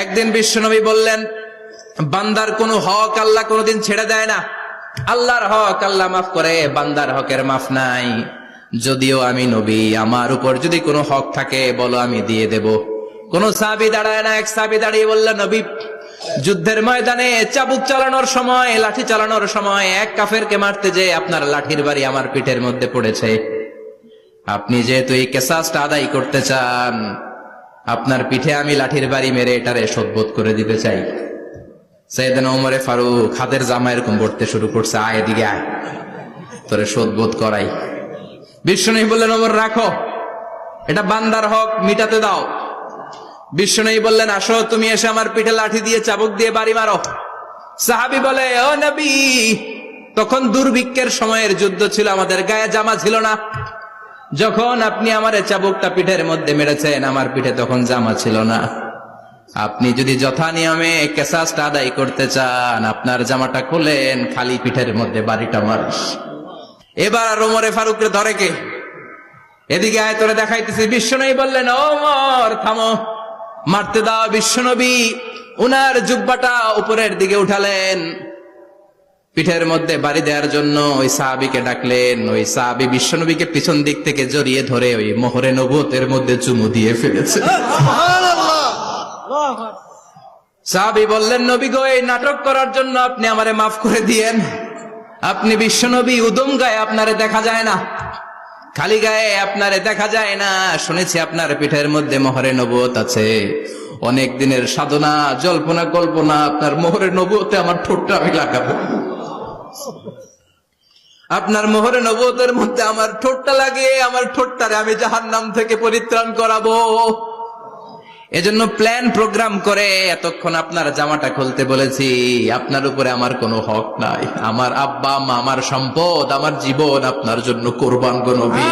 একদিন বিশ্বনবী বললেন, বান্দার কোনো হক আল্লাহ কোনোদিন ছেড়ে দেয় না। আল্লাহর হক আল্লাহ মাফ করে, বান্দার হকের মাফ নাই। যদিও আমি নবী, আমার উপর যদি কোনো হক থাকে বলো, আমি দিয়ে দেব। কোন সাহাবী দাঁড়ায় না। এক সাহাবী দাঁড়িয়ে বললেন, নবী, যুদ্ধের ময়দানে চাবুক চালানোর সময়, লাঠি চালানোর সময় এক কাফেরকে মারতে যে আপনার লাঠির বাড়ি আমার পিঠের মধ্যে পড়েছে। আপনি যেহেতু এই কিসাসটা আদায় করতে চান, আপনার পিঠে আমি লাঠির বাড়ি মেরে এটারে শোধবোধ করে দিতে চাই। সাইয়েদনা ওমরে ফারুক হাতের জামা এরকম পড়তে শুরু করছে, আয় এদিকে আয়, তোরে শোধবোধ করাই। বিশ্বনবী বললেন, ওমর রাখো, এটা বান্দার হক, মিটাতে দাও। বিশ্বনবী বললেন, আসো, তুমি এসে আমার পিঠে লাঠি দিয়ে চাবুক দিয়ে বাড়ি মারো। সাহাবী বলে, ও নবী, তখন দুর্ভিক্ষের সময়ের যুদ্ধ ছিল, আমাদের গায়ে জামা ছিল না। যখন আপনি আমার চাবুকটা পিঠের মধ্যে মেরেছেন, আমার পিঠে তখন জামা ছিল না। আপনি যদি যথা নিয়মে কিসাসটা আদায় করতে চান, আপনার জামাটা খুলেন, খালি পিঠের মধ্যে বাড়িটা মারিস। এবার আর ওমরে ফারুককে ধরে কে? এদিকে আয়, তোরে দেখাইতেছি। বিশ্বনবী বললেন, ওমর থামো, মারতে দাও। বিশ্বনবী উনার জুব্বাটা উপরের দিকে উঠালেন, পিঠের মধ্যে বাড়ি দেওয়ার জন্য ওই সাহাবীকে ডাকলেন। ওই সাহাবী বিশ্বনবীকে পিছন দিক থেকে জড়িয়ে ধরে ওই মোহরে নবুয়তের মধ্যে চুমু দিয়ে ফেলেছে। সাহাবী বললেন, নবী গো, এই নাটক করার জন্য আপনি আমারে মাফ করে দিয়েন। আপনি বিশ্বনবী, উদম গায়ে আপনারে দেখা যায় না, খালি গায়ে আপনারে দেখা যায় না। শুনেছি আপনার পিঠের মধ্যে মোহরে নবুয়ত আছে। অনেক দিনের সাধনা, জল্পনা কল্পনা, আপনার মোহরে নবুয়তে আমার ঠোঁটটা আমি লাগাবো। আপনার মোহরে নবুয়তের মধ্যে আমার ঠোঁটটা লাগিয়ে আমার ঠোঁটটারে আমি জাহান্নাম থেকে পরিত্রাণ করাবো। এজন্য প্ল্যান প্রোগ্রাম করে এতক্ষণ আপনার জামাটা খুলতে বলেছি। আপনার উপরে আমার কোনো হক নাই। আমার আব্বা মা, আমার সম্পদ, আমার জীবন আপনার জন্য কোরবান গো নবী।